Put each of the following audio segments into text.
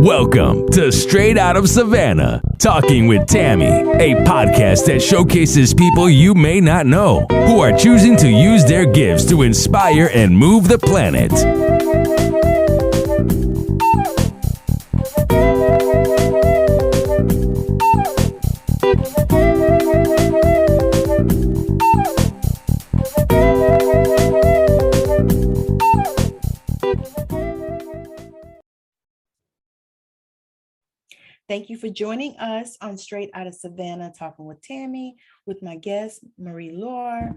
Welcome to Straight Out of Savannah, Talking with Tammi, a podcast that showcases people you may not know who are choosing to use their gifts to inspire and move the planet. Thank you for joining us on Straight Out of Savannah, Talking with Tammi, with my guest, Marie-Laure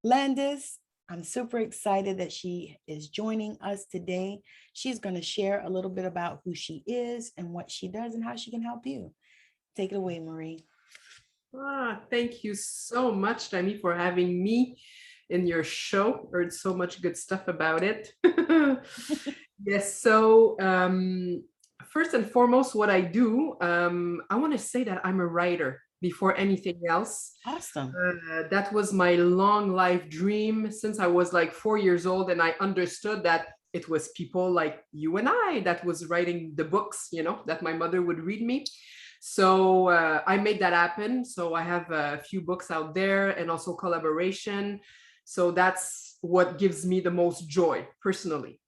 Landais. I'm super excited that she is joining us today. She's going to share a little bit about who she is and what she does and how she can help you. Take it away, Marie. Thank you so much, Tammi, for having me in your show. Heard so much good stuff about it. Yes, so first and foremost, what I do, I want to say that I'm a writer before anything else. Awesome. That was my long life dream since I was like 4 years old, and I understood that it was people like you and I that was writing the books, that my mother would read me. So I made that happen. So I have a few books out there and also collaboration. So that's what gives me the most joy personally.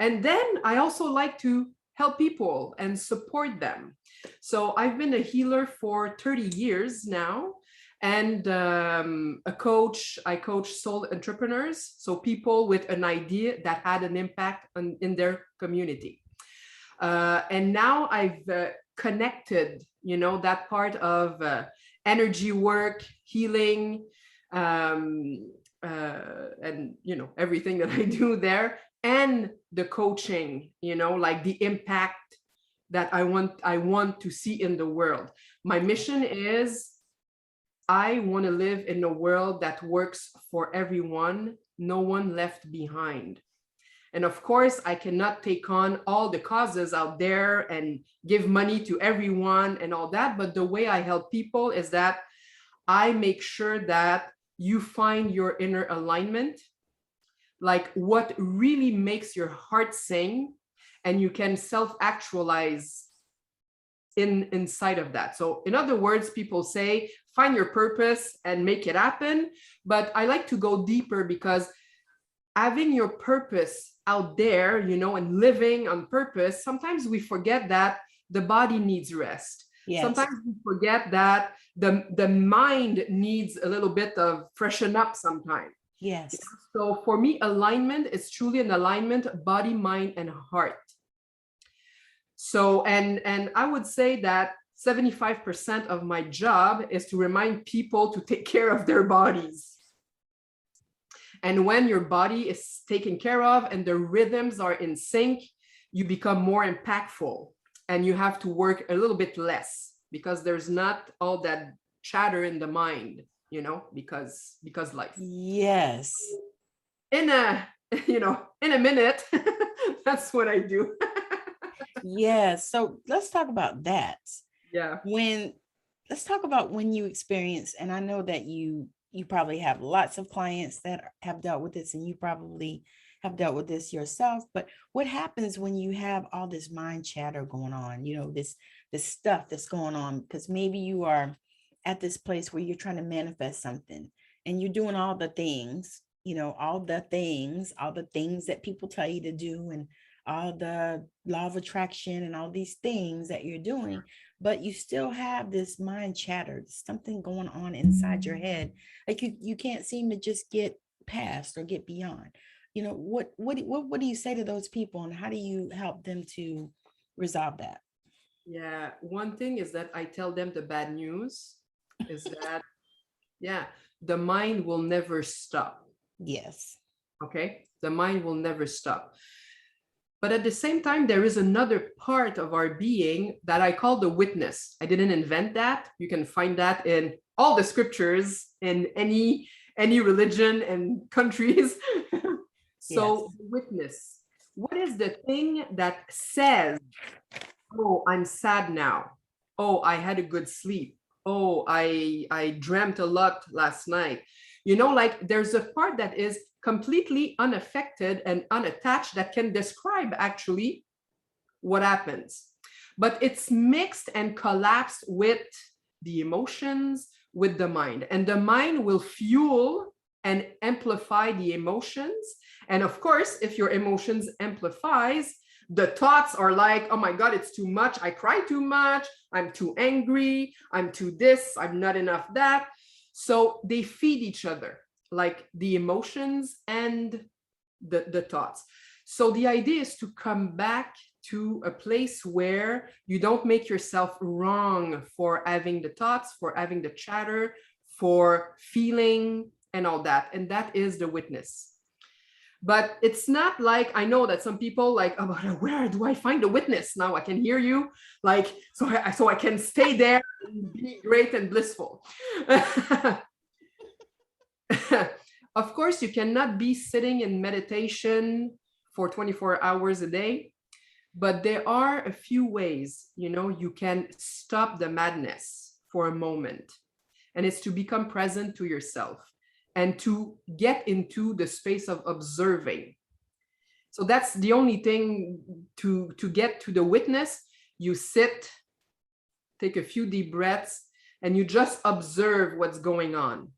And then I also like to help people and support them. So I've been a healer for 30 years now, and a coach. I coach soul entrepreneurs, so people with an idea that had an impact in their community. And now I've connected, that part of energy work, healing, and everything that I do there. And the coaching, like the impact that I want to see in the world. My mission is I want to live in a world that works for everyone, no one left behind. And of course, I cannot take on all the causes out there and give money to everyone and all that. But the way I help people is that I make sure that you find your inner alignment, like what really makes your heart sing, and you can self-actualize inside of that. So in other words, people say, find your purpose and make it happen. But I like to go deeper, because having your purpose out there, and living on purpose, sometimes we forget that the body needs rest. Yes. Sometimes we forget that the mind needs a little bit of freshen up sometimes. Yes. So for me, alignment is truly an alignment, body, mind, and heart. So, and I would say that 75% of my job is to remind people to take care of their bodies. And when your body is taken care of and the rhythms are in sync, you become more impactful, and you have to work a little bit less, because there's not all that chatter in the mind. Because life. Yes. In a minute, that's what I do. Yes. So let's talk about that. Yeah. Let's talk about when you experience, and I know that you probably have lots of clients that have dealt with this, and you probably have dealt with this yourself, but what happens when you have all this mind chatter going on, this stuff that's going on, because maybe you are at this place where you're trying to manifest something and you're doing all the things, all the things that people tell you to do, and all the law of attraction and all these things that you're doing, but you still have this mind chatter, something going on inside your head. Like you can't seem to just get past or get beyond. What do you say to those people, and how do you help them to resolve that? Yeah. One thing is that I tell them the bad news is that, the mind will never stop. Yes. Okay. The mind will never stop. But at the same time, there is another part of our being that I call the witness. I didn't invent that. You can find that in all the scriptures in any religion and countries. So yes. Witness. What is the thing that says, oh, I'm sad now. Oh, I had a good sleep. Oh, I dreamt a lot last night. Like there's a part that is completely unaffected and unattached that can describe actually what happens. but it's mixed and collapsed with the emotions, with the mind. And the mind will fuel and amplify the emotions. And of course, if your emotions amplifies, the thoughts are like, oh my God, it's too much. I cry too much. I'm too angry. I'm too this. I'm not enough that. So they feed each other, like the emotions and the thoughts. So the idea is to come back to a place where you don't make yourself wrong for having the thoughts, for having the chatter, for feeling and all that. And that is the witness. But it's not like, I know that some people like, oh, where do I find the witness? Now I can hear you, like, so I can stay there and be great and blissful. Of course, you cannot be sitting in meditation for 24 hours a day, but there are a few ways, you can stop the madness for a moment. And it's to become present to yourself and to get into the space of observing. So that's the only thing to get to the witness. You sit, take a few deep breaths, and you just observe what's going on.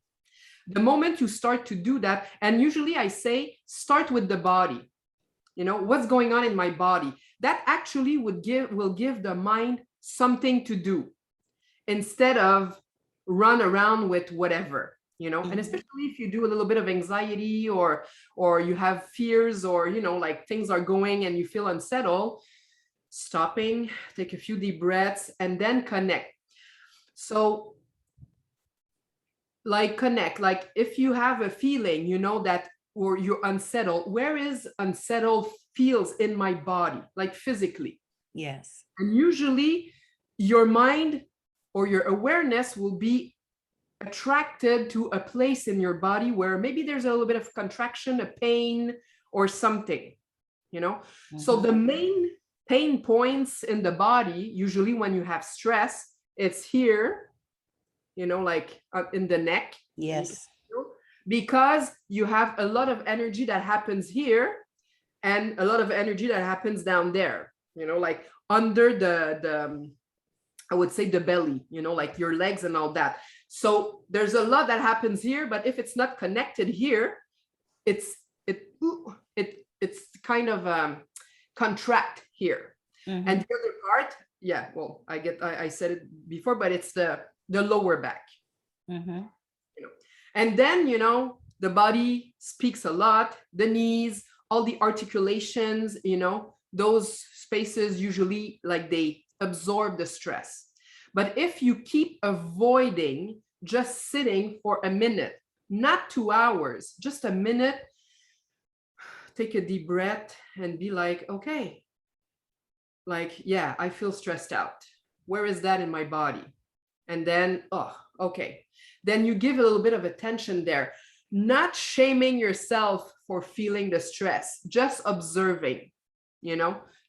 The moment you start to do that, and usually I say, start with the body. What's going on in my body? That actually will give the mind something to do instead of run around with whatever. And especially if you do a little bit of anxiety or you have fears or, like things are going and you feel unsettled, stopping, take a few deep breaths and then connect. So like connect, like if you have a feeling, that, or you're unsettled, where is unsettled feels in my body, like physically? Yes. And usually your mind or your awareness will be attracted to a place in your body where maybe there's a little bit of contraction, a pain or something, So the main pain points in the body, usually when you have stress, it's here, like in the neck. Yes. Because you have a lot of energy that happens here and a lot of energy that happens down there, like under the I would say the belly, like your legs and all that. So there's a lot that happens here, but if it's not connected here, it's kind of contract here. And the other part, yeah, well, I said it before, but it's the lower back. And then, the body speaks a lot, the knees, all the articulations, those spaces usually like they absorb the stress. But if you keep avoiding just sitting for a minute, not 2 hours, just a minute, take a deep breath and be like, okay, like, yeah, I feel stressed out. Where is that in my body? And then, oh, okay. Then you give a little bit of attention there, not shaming yourself for feeling the stress, just observing,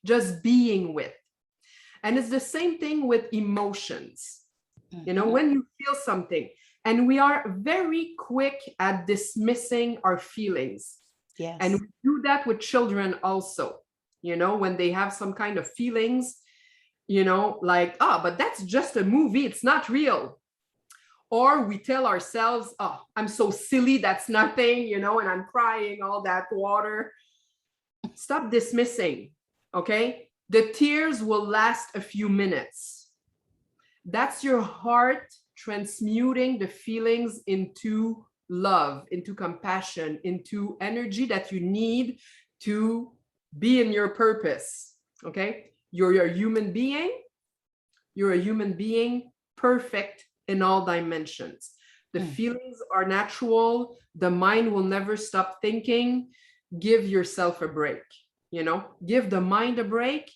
just being with. And it's the same thing with emotions. When you feel something, and we are very quick at dismissing our feelings. Yes. And we do that with children also, when they have some kind of feelings, like, oh, but that's just a movie, it's not real. Or we tell ourselves, oh, I'm so silly, that's nothing, and I'm crying all that water. Stop dismissing, okay? The tears will last a few minutes. That's your heart transmuting the feelings into love, into compassion, into energy that you need to be in your purpose, okay? You're a human being. You're a human being, perfect in all dimensions. The feelings are natural. The mind will never stop thinking. Give yourself a break, give the mind a break,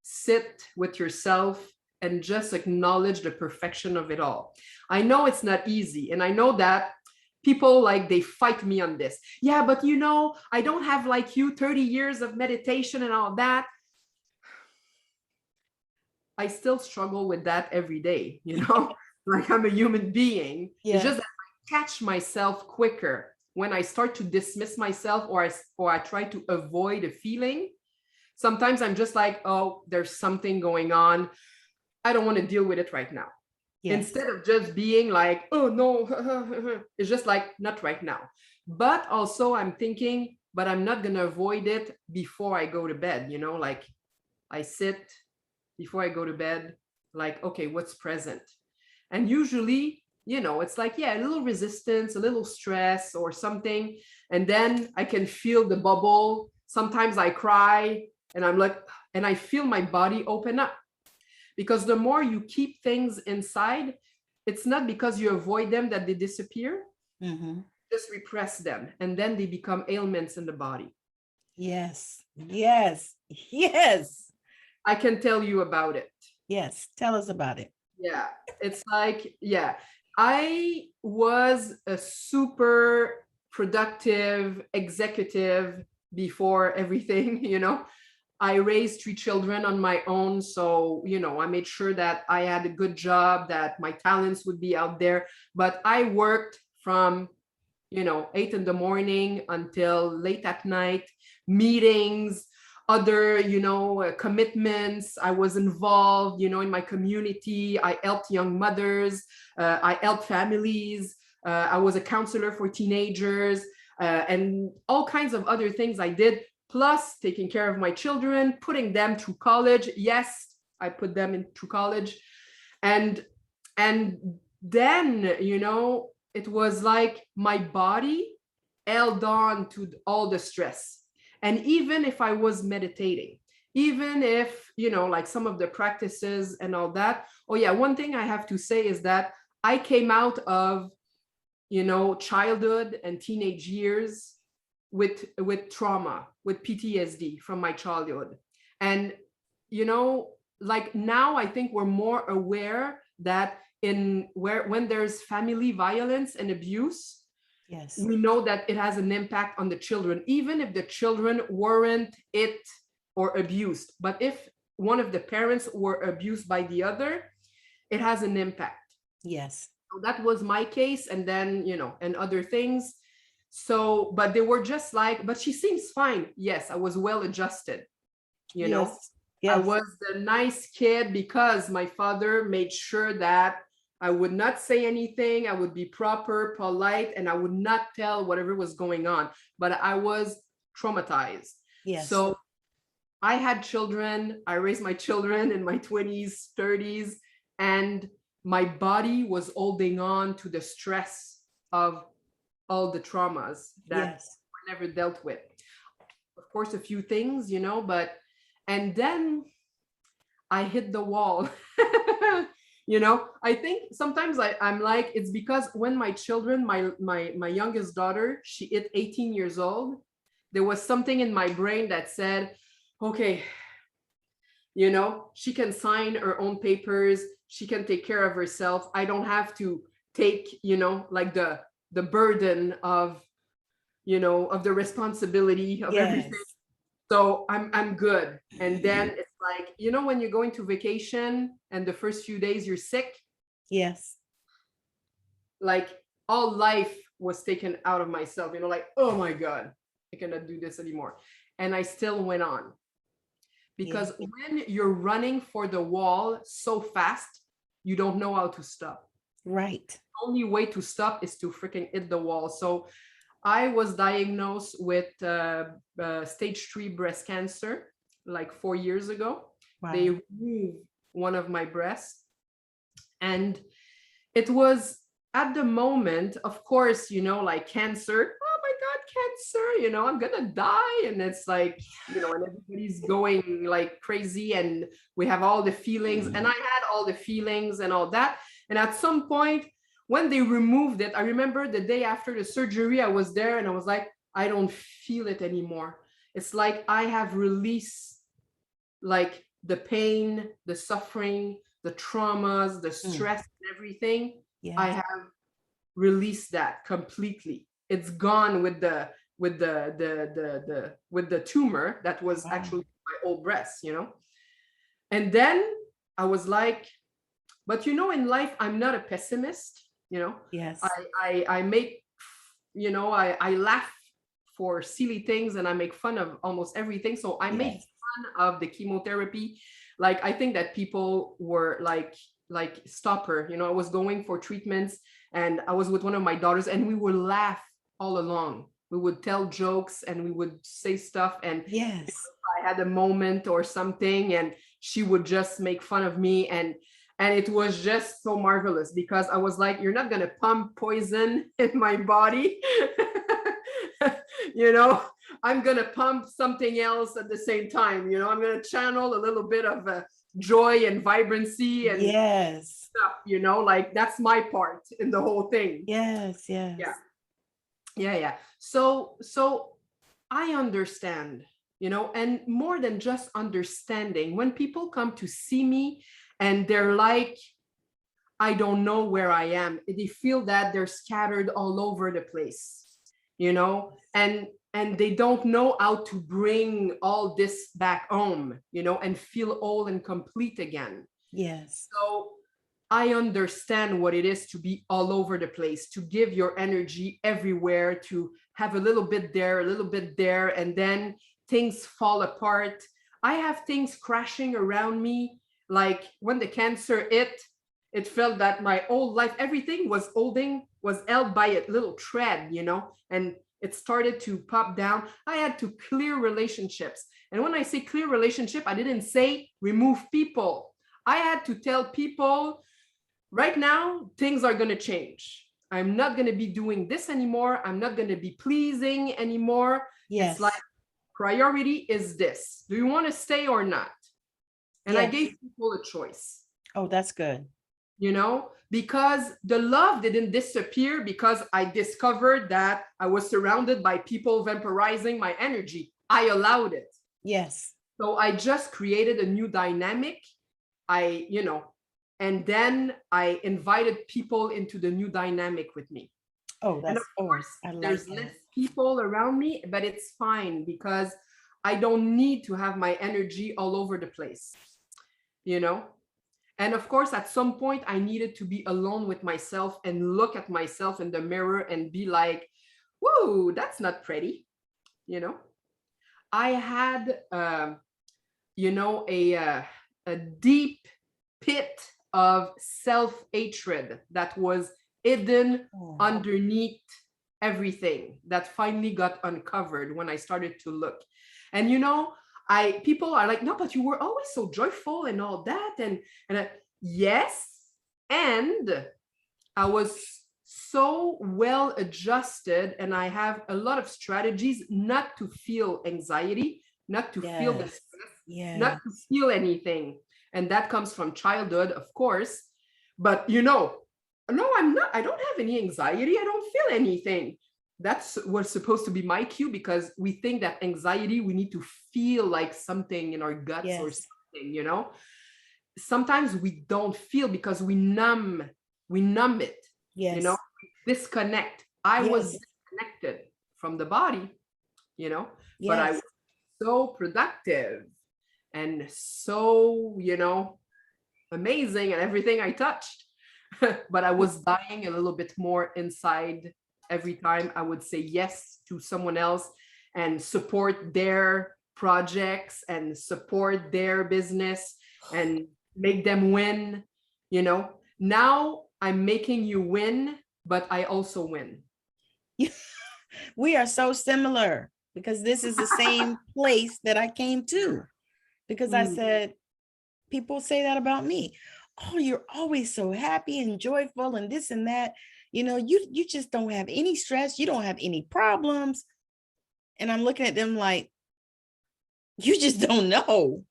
sit with yourself and just acknowledge the perfection of it all. I know it's not easy. And I know that people like they fight me on this. Yeah, but I don't have like you 30 years of meditation and all that. I still struggle with that every day, like I'm a human being. Yeah. It's just that I catch myself quicker when I start to dismiss myself or I try to avoid a feeling. Sometimes I'm just like, oh, there's something going on. I don't want to deal with it right now. Yes. Instead of just being like, oh no, it's just like, not right now. But also I'm thinking, but I'm not going to avoid it before I go to bed. You know, like I sit before I go to bed, like, okay, what's present? And usually, you know, it's like, yeah, a little resistance, a little stress or something. And then I can feel the bubble. Sometimes I cry and I'm like, and I feel my body open up. Because the more you keep things inside, it's not because you avoid them that they disappear. Mm-hmm. Just repress them, and then they become ailments in the body. Yes. Yes. Yes. I can tell you about it. Yes. Tell us about it. Yeah, it's like, yeah, I was a super productive executive before everything, you know. I raised 3 children on my own. So, you know, I made sure that I had a good job, that my talents would be out there. But I worked from, you know, 8 in the morning until late at night, meetings, other, you know, commitments. I was involved, you know, in my community. I helped young mothers. I helped families. I was a counselor for teenagers, and all kinds of other things I did, plus taking care of my children, putting them through college. Yes, I put them into college. And then, you know, it was like my body held on to all the stress. And even if I was meditating, even if, you know, like some of the practices and all that. Oh yeah, one thing I have to say is that I came out of, you know, childhood and teenage years with trauma, with PTSD from my childhood. And, you know, like now I think we're more aware that when there's family violence and abuse, Yes. we know that it has an impact on the children, even if the children weren't it or abused. But if one of the parents were abused by the other, it has an impact. Yes. So that was my case. And then, you know, and other things. So, but they were just like, but she seems fine. Yes, I was well adjusted, you know. Yes. I was the nice kid because my father made sure that I would not say anything. I would be proper, polite, and I would not tell whatever was going on. But I was traumatized. Yes. So I had children. I raised my children in my 20s, 30s, and my body was holding on to the stress of all the traumas that were never dealt with. Of course, a few things, you know, but, and then I hit the wall. You know, I think sometimes I'm like, it's because when my children, my youngest daughter, she hit 18 years old, there was something in my brain that said, okay, you know, she can sign her own papers, she can take care of herself. I don't have to take, you know, like the burden of, you know, of the responsibility of everything. So I'm good. And then it's like, you know, when you're going to vacation and the first few days you're sick. Yes. Like all life was taken out of myself, you know, like, oh my God, I cannot do this anymore. And I still went on. Because when you're running for the wall so fast, you don't know how to stop. Right. The only way to stop is to freaking hit the wall. So I was diagnosed with stage 3 breast cancer like 4 years ago. Wow. They removed one of my breasts. And it was at the moment, of course, you know, like cancer. Oh my God, cancer, you know, I'm going to die. And it's like, you know, and everybody's going like crazy and we have all the feelings. And I had all the feelings and all that. And at some point, when they removed it, I remember the day after the surgery, I was there and I was like, I don't feel it anymore. It's like I have released like the pain, the suffering, the traumas, the stress, and everything. Yes. I have released that completely. It's gone with the tumor that was actually my old breast, you know. And then I was like, but you know, in life, I'm not a pessimist. You know, yes, I make, you know, I laugh for silly things and I make fun of almost everything. So I made of the chemotherapy. Like, I think that people were like stop her. I was going for treatments and I was with one of my daughters and we would laugh all along. We would tell jokes and we would say stuff, and Yes. I had a moment or something and she would just make fun of me, and it was just so marvelous because I was like, you're not going to pump poison in my body. I'm going to pump something else at the same time. I'm going to channel a little bit of joy and vibrancy and Yes. stuff, like that's my part in the whole thing. Yes. Yeah. So I understand, and more than just understanding, when people come to see me and they're like, I don't know where I am, they feel that they're scattered all over the place, and they don't know how to bring all this back home, and feel whole and complete again. Yes. So I understand what it is to be all over the place, to give your energy everywhere, to have a little bit there, and then things fall apart. I have things crashing around me. Like when the cancer hit, it felt that my whole life, everything was held by a little thread, and it started to pop down. I had to clear relationships. And when I say clear relationship, I didn't say remove people. I had to tell people, right now, things are going to change. I'm not going to be doing this anymore. I'm not going to be pleasing anymore. Yes. It's like, priority is this. Do you want to stay or not? And I gave people a choice. Oh, that's good. Because the love didn't disappear because I discovered that I was surrounded by people vampirizing my energy. I allowed it. Yes. So I just created a new dynamic. And then I invited people into the new dynamic with me. Oh, that's, and of course, I like there's that. less people around me, but it's fine because I don't need to have my energy all over the place, And of course, at some point, I needed to be alone with myself and look at myself in the mirror and be like, whoa, that's not pretty, I had, a deep pit of self-hatred that was hidden underneath everything that finally got uncovered when I started to look. And people are like, no, but you were always so joyful and all that. And yes, and I was so well adjusted, and I have a lot of strategies not to feel anxiety, not to feel the stress, not to feel anything. And that comes from childhood, of course. But no, I'm not. I don't have any anxiety. I don't feel anything. That's what's supposed to be my cue, because we think that anxiety, we need to feel like something in our guts or something, Sometimes we don't feel because we numb it, disconnect. I was disconnected from the body, but I was so productive and so, amazing and everything I touched. But I was dying a little bit more inside every time I would say yes to someone else and support their projects and support their business and make them win. Now I'm making you win, but I also win. We are so similar, because this is the same place that I came to, because I said, people say that about me. Oh, you're always so happy and joyful and this and that. You just don't have any stress. You don't have any problems. And I'm looking at them like, you just don't know,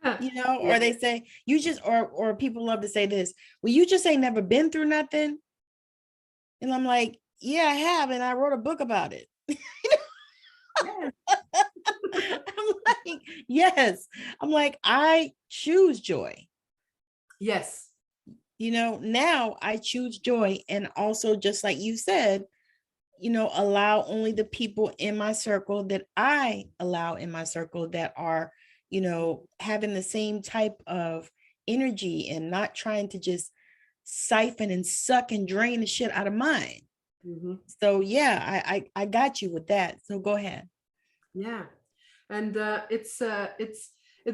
or they say, you just, or people love to say this, well, you just ain't never been through nothing. And I'm like, yeah, I have. And I wrote a book about it. I'm like, yes. I'm like, I choose joy. Yes. Now I choose joy. And also, just like you said, allow only the people in my circle that I allow in my circle that are, having the same type of energy and not trying to just siphon and suck and drain the shit out of mine. So yeah, I got you with that. So go ahead. Yeah. And it's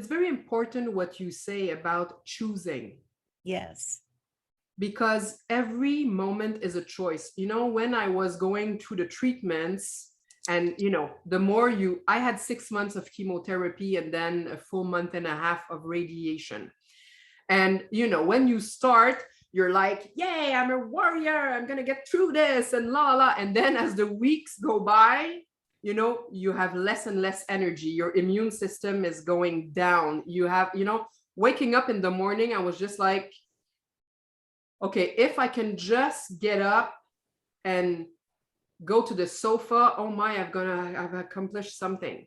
very important what you say about choosing, Yes. because every moment is a choice. You know, when I was going through the treatments, and you know, the more you, I had 6 months of chemotherapy and then a full month and a half of radiation. And you know, when you start, you're like, yay, I'm a warrior, I'm gonna get through this, and la la. And then as the weeks go by, you know, you have less and less energy, your immune system is going down. You have, you know, waking up in the morning, I was just like, okay, if I can just get up and go to the sofa, oh my, I've accomplished something.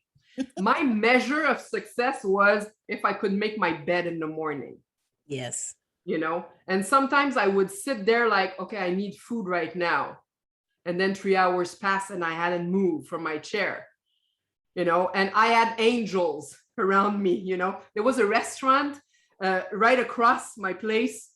My measure of success was if I could make my bed in the morning. Yes. You know, and sometimes I would sit there like, okay, I need food right now. And then 3 hours pass and I hadn't moved from my chair, you know, and I had angels around me. You know, there was a restaurant right across my place.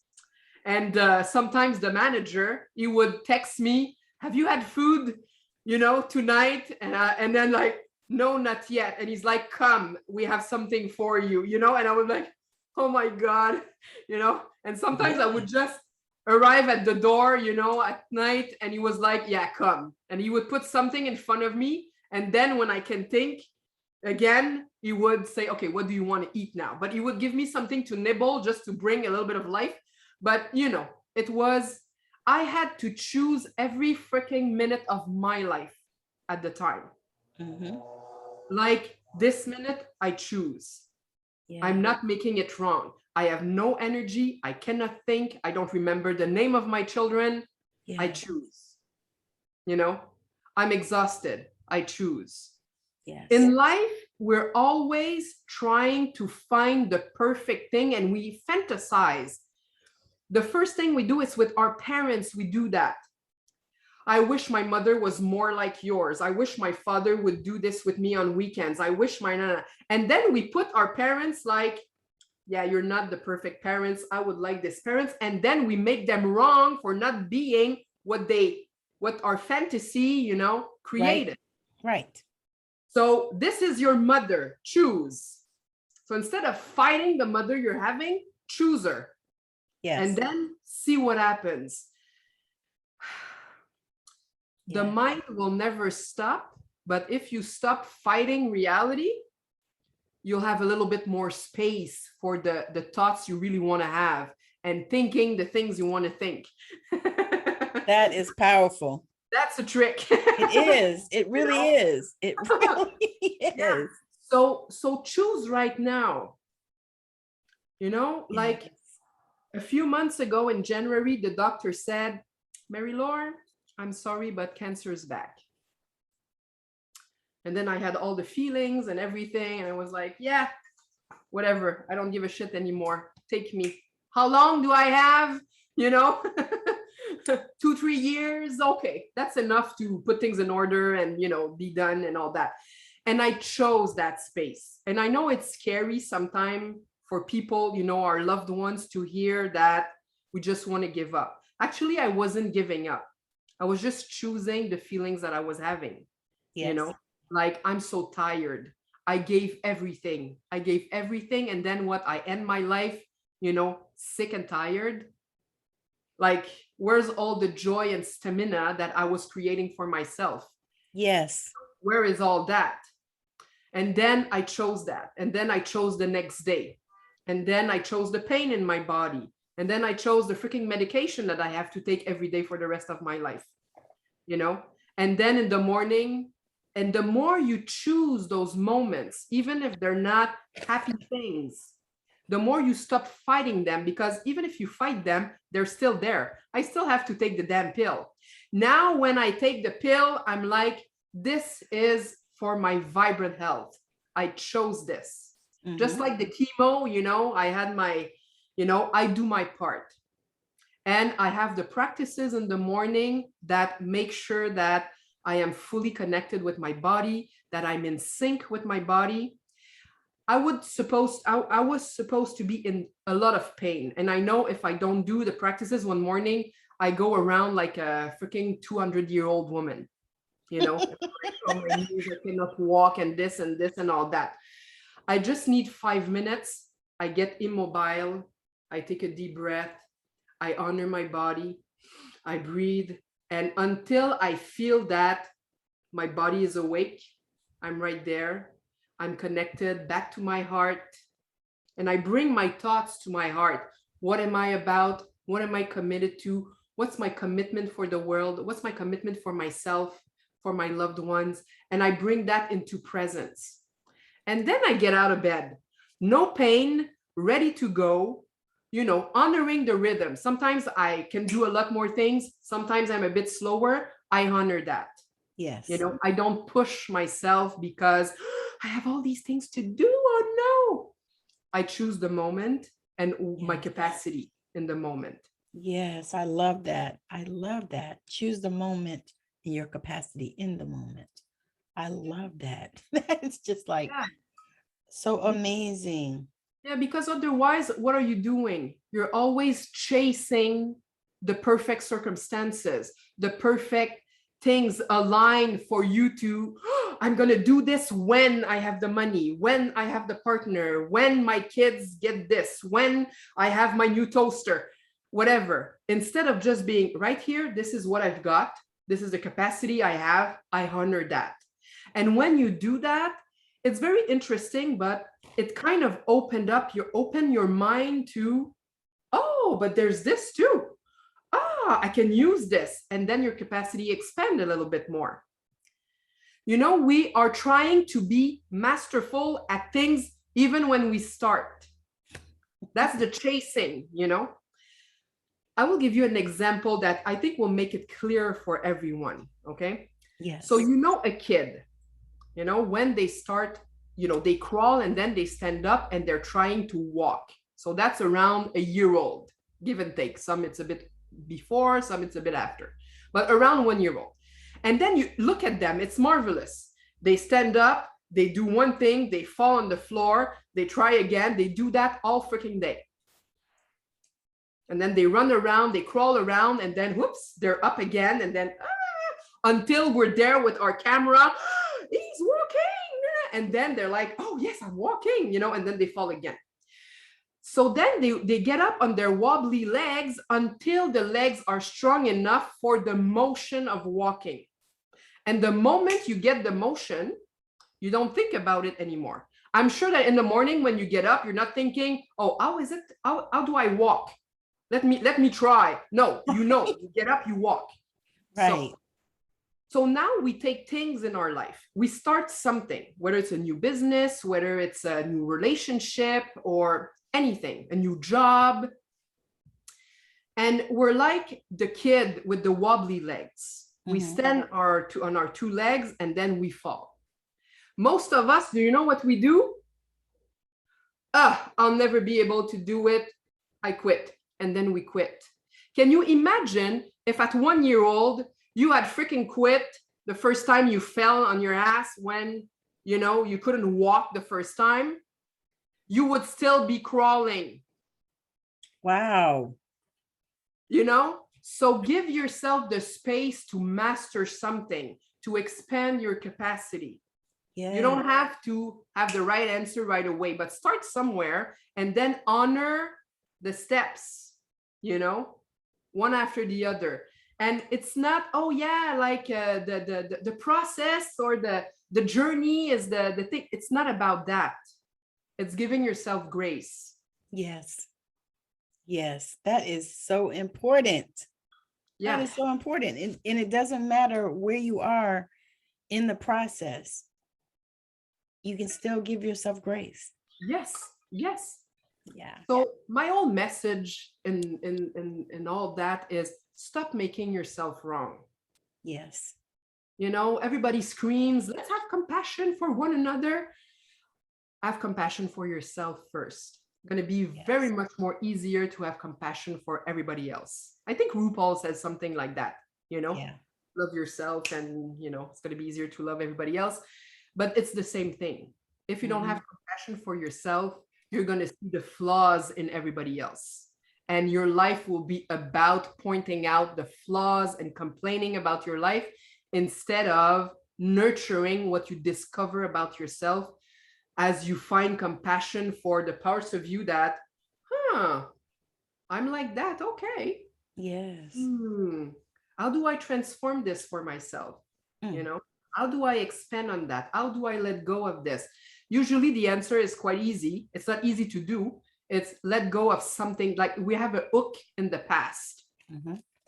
And sometimes the manager, he would text me, have you had food, you know, tonight? And then like, no, not yet. And he's like, come, we have something for you, you know? And I was like, oh my God, you know? And sometimes I would just arrive at the door, you know, at night, and he was like, yeah, come. And he would put something in front of me. And then when I can think again, he would say, okay, what do you want to eat now? But he would give me something to nibble just to bring a little bit of life. But, you know, I had to choose every freaking minute of my life at the time. Mm-hmm. Like this minute, I choose. Yeah. I'm not making it wrong. I have no energy. I cannot think. I don't remember the name of my children. Yeah. I choose. You know, I'm exhausted. I choose. Yes. In life, we're always trying to find the perfect thing, and we fantasize. The first thing we do is with our parents, we do that. I wish my mother was more like yours. I wish my father would do this with me on weekends. I wish my nana. And then we put our parents like, yeah, you're not the perfect parents. I would like this parents. And then we make them wrong for not being what our fantasy, you know, created. Right. So this is your mother, choose. So instead of fighting the mother you're having, choose her. Yes. And then see what happens. The mind will never stop, but if you stop fighting reality, you'll have a little bit more space for the thoughts you really want to have and thinking the things you want to think. That is powerful. That's a trick. It is. It really is. It really is. Yeah. So choose right now. You know, like a few months ago in January, the doctor said, Marie-Laure, I'm sorry, but cancer is back. And then I had all the feelings and everything. And I was like, yeah, whatever. I don't give a shit anymore. Take me. How long do I have? You know, 2-3 years. Okay, that's enough to put things in order and, you know, be done and all that. And I chose that space. And I know it's scary sometimes for people, you know, our loved ones, to hear that we just want to give up. Actually, I wasn't giving up. I was just choosing the feelings that I was having. Yes. You know, like, I'm so tired. I gave everything. And then what? I end my life, you know, sick and tired. Like, where's all the joy and stamina that I was creating for myself? Yes. Where is all that? And then I chose that. And then I chose the next day. And then I chose the pain in my body. And then I chose the freaking medication that I have to take every day for the rest of my life, you know? And then in the morning, and the more you choose those moments, even if they're not happy things, the more you stop fighting them, because even if you fight them, they're still there. I still have to take the damn pill. Now, when I take the pill, I'm like, this is for my vibrant health. I chose this. Mm-hmm. Just like the chemo, you know, I had my, you know, I do my part. And I have the practices in the morning that make sure that I am fully connected with my body, that I'm in sync with my body. I was supposed to be in a lot of pain. And I know if I don't do the practices one morning, I go around like a freaking 200-year-old woman. you know, on my knees, I cannot walk and this and all that. I just need 5 minutes. I get immobile. I take a deep breath. I honor my body. I breathe. And until I feel that my body is awake, I'm right there. I'm connected back to my heart. And I bring my thoughts to my heart. What am I about? What am I committed to? What's my commitment for the world? What's my commitment for myself, for my loved ones? And I bring that into presence. And then I get out of bed. No pain, ready to go, you know, honoring the rhythm. Sometimes I can do a lot more things. Sometimes I'm a bit slower. I honor that. Yes. You know, I don't push myself because I have all these things to do. Oh no. I choose the moment and my capacity in the moment. Yes, I love that. I love that. Choose the moment and your capacity in the moment. I love that. It's just like so amazing. Yeah, because otherwise, what are you doing? You're always chasing the perfect circumstances, the perfect things align for you to, "Oh, I'm going to do this when I have the money, when I have the partner, when my kids get this, when I have my new toaster, whatever." Instead of just being right here, this is what I've got. This is the capacity I have. I honor that. And when you do that, it's very interesting, but it kind of open your mind to, oh, but there's this too. I can use this. And then your capacity expand a little bit more. You know, we are trying to be masterful at things even when we start. That's the chasing, you know. I will give you an example that I think will make it clear for everyone, okay? Yes. So, you know, a kid, you know, when they start, you know, they crawl and then they stand up and they're trying to walk. So that's around a year old, give and take. Some it's a bit before, some it's a bit after, but around 1 year old. And then you look at them, it's marvelous. They stand up, they do one thing, they fall on the floor, they try again, they do that all freaking day. And then they run around, they crawl around, and then whoops, they're up again. And then until we're there with our camera, he's walking. And then they're like, oh yes, I'm walking, you know, and then they fall again. So then they get up on their wobbly legs until the legs are strong enough for the motion of walking. And the moment you get the motion, you don't think about it anymore. I'm sure that in the morning when you get up, you're not thinking, oh, how do I walk? Let me try. No, you know, you get up, you walk. Right. So now we take things in our life. We start something, whether it's a new business, whether it's a new relationship or anything, a new job. And we're like the kid with the wobbly legs. We stand on our two legs and then we fall. Most of us, do you know what we do? I'll never be able to do it. I quit. And then we quit. Can you imagine if at 1 year old, you had freaking quit the first time you fell on your ass when, you know, you couldn't walk the first time? You would still be crawling. Wow. You know, so give yourself the space to master something, to expand your capacity. Yeah. You don't have to have the right answer right away, but start somewhere and then honor the steps, you know, one after the other. And it's not, oh yeah, like the process or the journey is the thing. It's not about that. It's giving yourself grace. Yes. Yes, that is so important. Yeah. That is so important. And it doesn't matter where you are in the process. You can still give yourself grace. Yes. Yes. Yeah. So my whole message in all that is stop making yourself wrong. Yes. You know, everybody screams, let's have compassion for one another. Have compassion for yourself first. It's going to be very much more easier to have compassion for everybody else. I think RuPaul says something like that, you know, love yourself and, you know, it's going to be easier to love everybody else. But it's the same thing. If you don't have compassion for yourself, you're going to see the flaws in everybody else. And your life will be about pointing out the flaws and complaining about your life instead of nurturing what you discover about yourself as you find compassion for the parts of you that, I'm like that. Okay. Yes. How do I transform this for myself? You know, how do I expand on that? How do I let go of this? Usually the answer is quite easy. It's not easy to do. It's let go of something, like we have a hook in the past.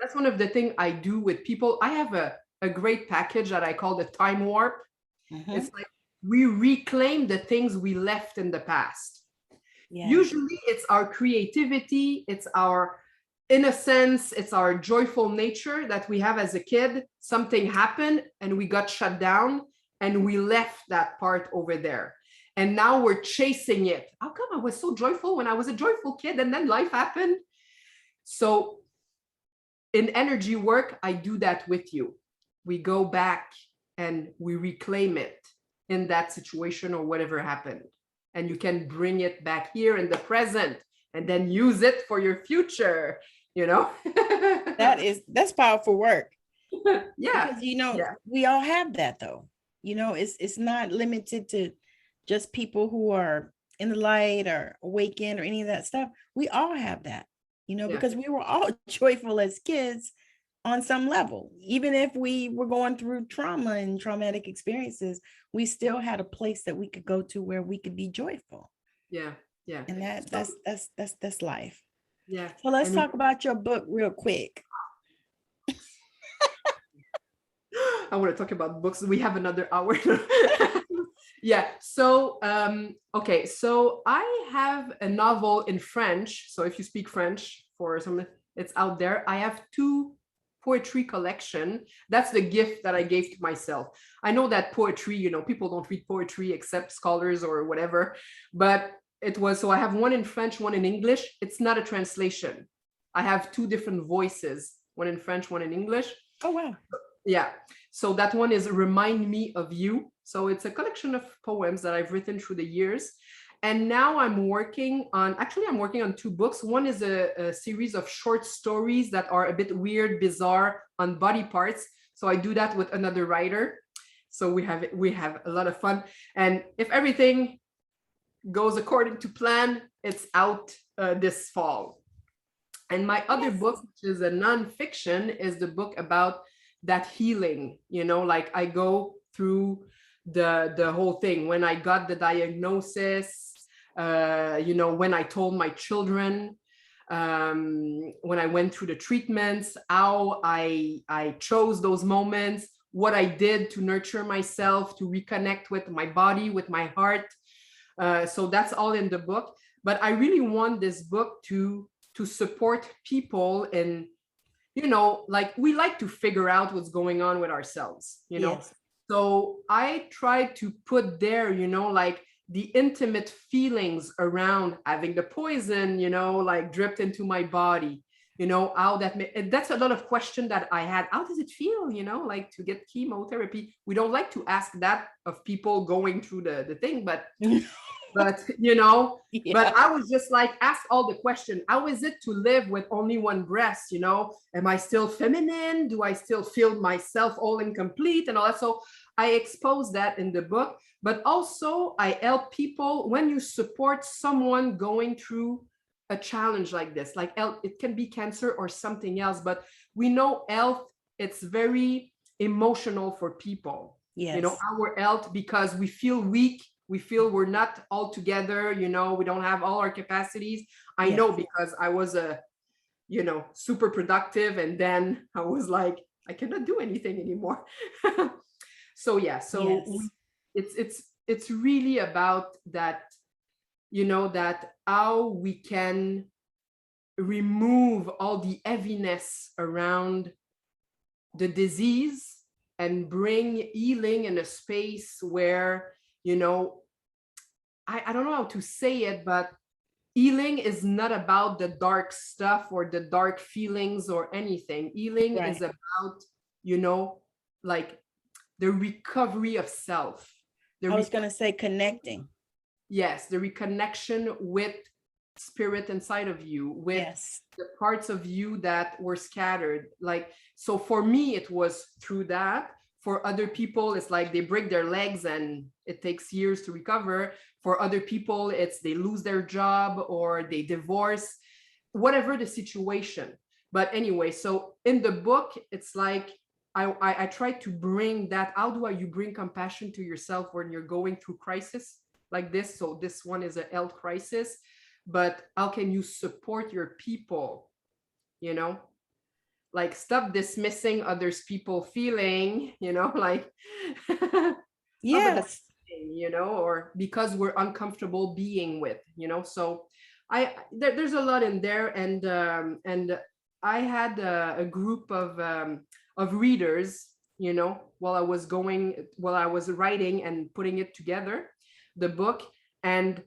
That's one of the things I do with people. I have a great package that I call the time warp. It's like we reclaim the things we left in the past. Usually it's our creativity, it's our innocence, it's our joyful nature that we have as a kid. Something happened and we got shut down and we left that part over there. And now we're chasing it. How come I was so joyful when I was a joyful kid and then life happened? So in energy work, I do that with you. We go back and we reclaim it in that situation or whatever happened. And you can bring it back here in the present and then use it for your future, you know? That's powerful work. Yeah. Because, we all have that though. It's not limited to just people who are in the light or awakened or any of that stuff. We all have that, because we were all joyful as kids on some level. Even if we were going through trauma and traumatic experiences, we still had a place that we could go to where we could be joyful. Yeah. And that's life. Yeah. So let's talk about your book real quick. I want to talk about books. We have another hour. Yeah. So, okay. So I have a novel in French. So if you speak French for some, it's out there. I have 2 poetry collection. That's the gift that I gave to myself. I know that poetry, people don't read poetry except scholars or whatever, but so I have one in French, one in English. It's not a translation. I have 2 different voices, one in French, one in English. Oh, wow. Yeah. So that one is Remind Me of You. So it's a collection of poems that I've written through the years. And now I'm working on 2 books. One is a series of short stories that are a bit weird, bizarre on body parts. So I do that with another writer. So we have a lot of fun. And if everything goes according to plan, it's out this fall. And my other book, which is a nonfiction, is the book about that healing. Like I go through the whole thing. When I got the diagnosis, when I told my children, when I went through the treatments, how I chose those moments, what I did to nurture myself, to reconnect with my body, with my heart. So that's all in the book. But I really want this book to support people in, like we like to figure out what's going on with ourselves, Yes. So I try to put there, like the intimate feelings around having the poison, like dripped into my body, how that's a lot of question that I had. How does it feel, like to get chemotherapy? We don't like to ask that of people going through the thing, but but but I was just like, ask all the question. How is it to live with only one breast? Am I still feminine? Do I still feel myself all incomplete and all that? So I expose that in the book, but also I help people. When you support someone going through a challenge like this, like health, it can be cancer or something else, but we know health, it's very emotional for people. Yes. Our health, because we feel weak. We feel we're not all together, we don't have all our capacities. I know, because I was super productive, and then I was like, I cannot do anything anymore. So it's really about that, that how we can remove all the heaviness around the disease and bring healing in a space where, I don't know how to say it, but healing is not about the dark stuff or the dark feelings or anything. Healing is about, like the recovery of self. I was going to say connecting. Yes, the reconnection with spirit inside of you, with the parts of you that were scattered. Like, so for me, it was through that. For other people, it's like they break their legs and it takes years to recover. For other people, it's they lose their job or they divorce, whatever the situation. But anyway, so in the book, it's like I try to bring that. How do you bring compassion to yourself when you're going through crisis like this? So this one is a health crisis, but how can you support your people? You know, like stop dismissing others people feeling, like Yes. or because we're uncomfortable being with, so there's a lot in there. And I had a group of readers, while I was writing and putting it together, the book. And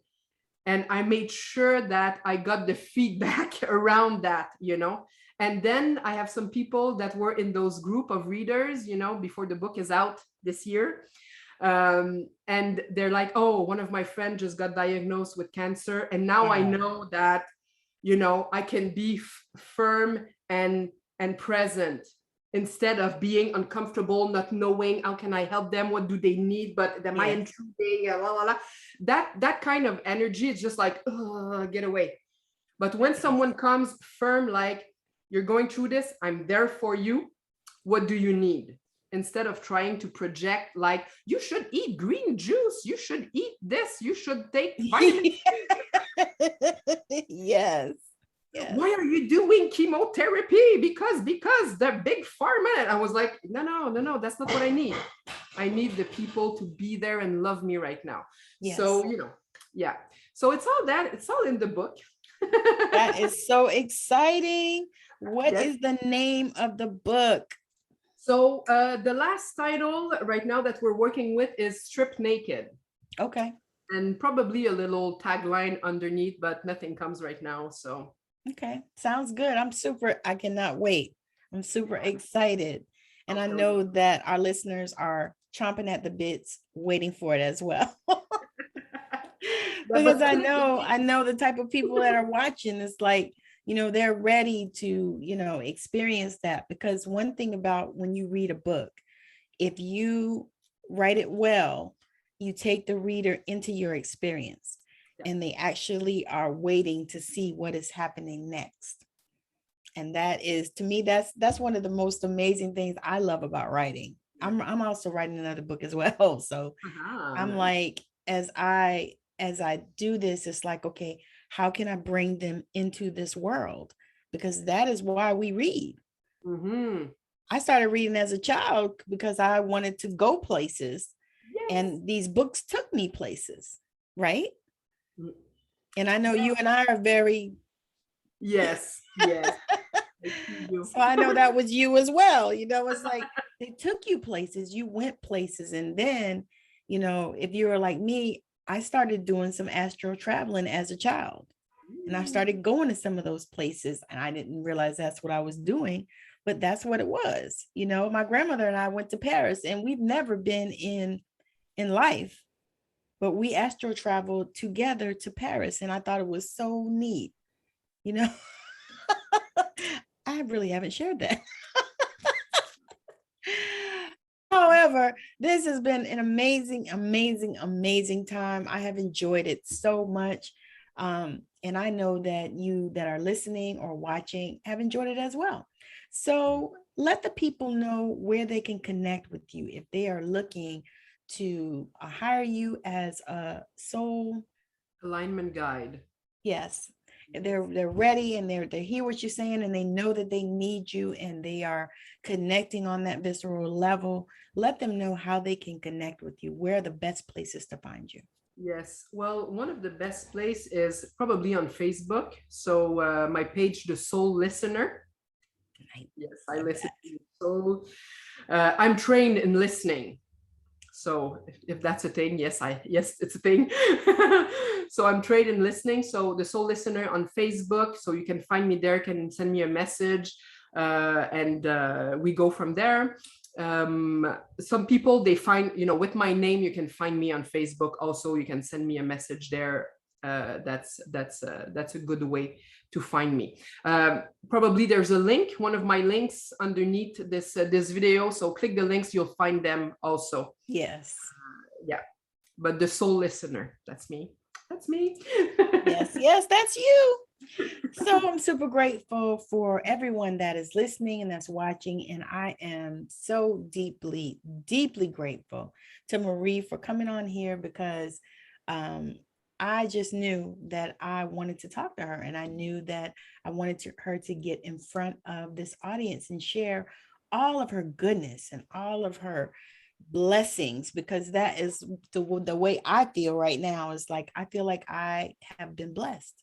I made sure that I got the feedback around that, And then I have some people that were in those group of readers, before the book is out this year. And they're like, oh, one of my friends just got diagnosed with cancer. And now I know that, I can be firm and present instead of being uncomfortable, not knowing how can I help them, what do they need, but am I intruding, that kind of energy is just like, get away. But when someone comes firm, like, you're going through this, I'm there for you, what do you need? Instead of trying to project, like, you should eat green juice, you should eat this, you should take vitamin Yes. Why are you doing chemotherapy? Because the big pharma. And I was like, no, that's not what I need. I need the people to be there and love me right now. Yes. So, yeah. So it's all in the book. That is so exciting. What is the name of the book? So the last title right now that we're working with is Strip Naked. Okay. And probably a little tagline underneath, but nothing comes right now. So. Okay. Sounds good. I cannot wait. I'm super excited. And I know that our listeners are chomping at the bits, waiting for it as well. Because I know the type of people that are watching, it's like, they're ready to, experience that. Because one thing about when you read a book, if you write it well, you take the reader into your experience. And they actually are waiting to see what is happening next. And that is, to me, that's one of the most amazing things I love about writing. I'm also writing another book as well. So I'm like, as I do this, it's like, okay, how can I bring them into this world? Because that is why we read. Mm-hmm. I started reading as a child because I wanted to go places. Yes. And these books took me places, right? And I know you and I are very. Yes. So I know that was you as well. It's like they took you places, you went places. And then, if you were like me, I started doing some astral traveling as a child. And I started going to some of those places. And I didn't realize that's what I was doing, but that's what it was. My grandmother and I went to Paris, and we've never been in life. But we astral traveled together to Paris, and I thought it was so neat. I really haven't shared that. However, this has been an amazing, amazing, amazing time. I have enjoyed it so much. And I know that you that are listening or watching have enjoyed it as well. So let the people know where they can connect with you if they are looking to hire you as a soul alignment guide. Yes. They're ready, and they hear what you're saying, and they know that they need you, and they are connecting on that visceral level. Let them know how they can connect with you. Where are the best places to find you? Yes. Well, one of the best places is probably on Facebook. So my page, The Soul Listener. Yes, I listen to soul. I'm trained in listening. So if that's a thing, yes, it's a thing. So I'm trained in listening. So The Soul Listener on Facebook. So you can find me there, can send me a message, and we go from there. Some people, they find, with my name, you can find me on Facebook. Also, you can send me a message there. That's a good way find me. Probably there's a link, one of my links underneath this video. So click the links, you'll find them also. Yes. Yeah. But the soul listener, that's me. That's me. Yes, that's you. So I'm super grateful for everyone that is listening and that's watching. And I am so deeply, deeply grateful to Marie for coming on here, because I just knew that I wanted to talk to her, and I knew that I wanted her to get in front of this audience and share all of her goodness and all of her blessings, because that is the way I feel right now. Is like, I feel like I have been blessed.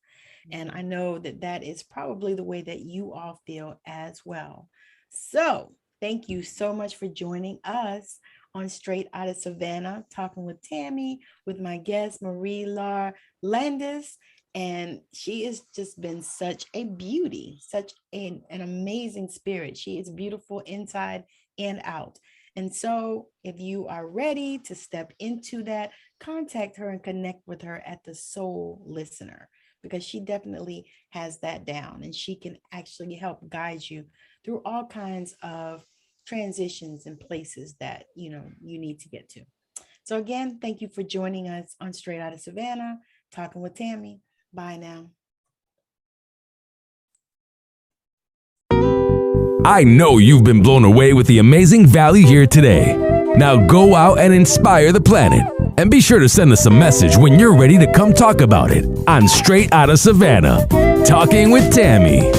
And I know that that is probably the way that you all feel as well. So thank you so much for joining us on Straight Out of Savannah, talking with Tammi, with my guest, Marie-Laure Landais. And she has just been such a beauty, such an amazing spirit. She is beautiful inside and out. And so if you are ready to step into that, contact her and connect with her at the Soul Listener, because she definitely has that down, and she can actually help guide you through all kinds of transitions and places that you need to get to. So again, thank you for joining us on Straight Out of Savannah, talking with Tammi. Bye now. I know you've been blown away with the amazing value here today. Now go out and inspire the planet. And be sure to send us a message when you're ready to come talk about it on Straight Out of Savannah, talking with Tammi.